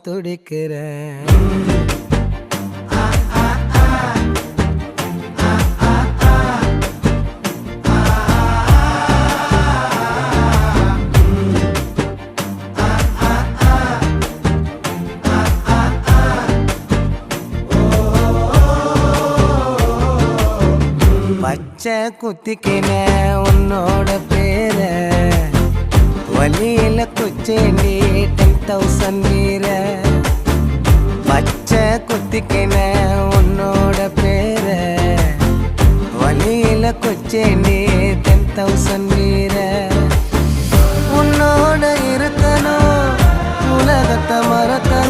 துடிக்கிறேன். பச்சை குத்திக்கின உன்னோட பேர வலியில குச்சேண்டி 10,000 வீர. பச்சை குத்திக்கின உன்னோட பேர வலியில குச்சேண்டி 10,000 வீர. உன்னோட இருக்கணும் உலகத்தை மறக்கணும்.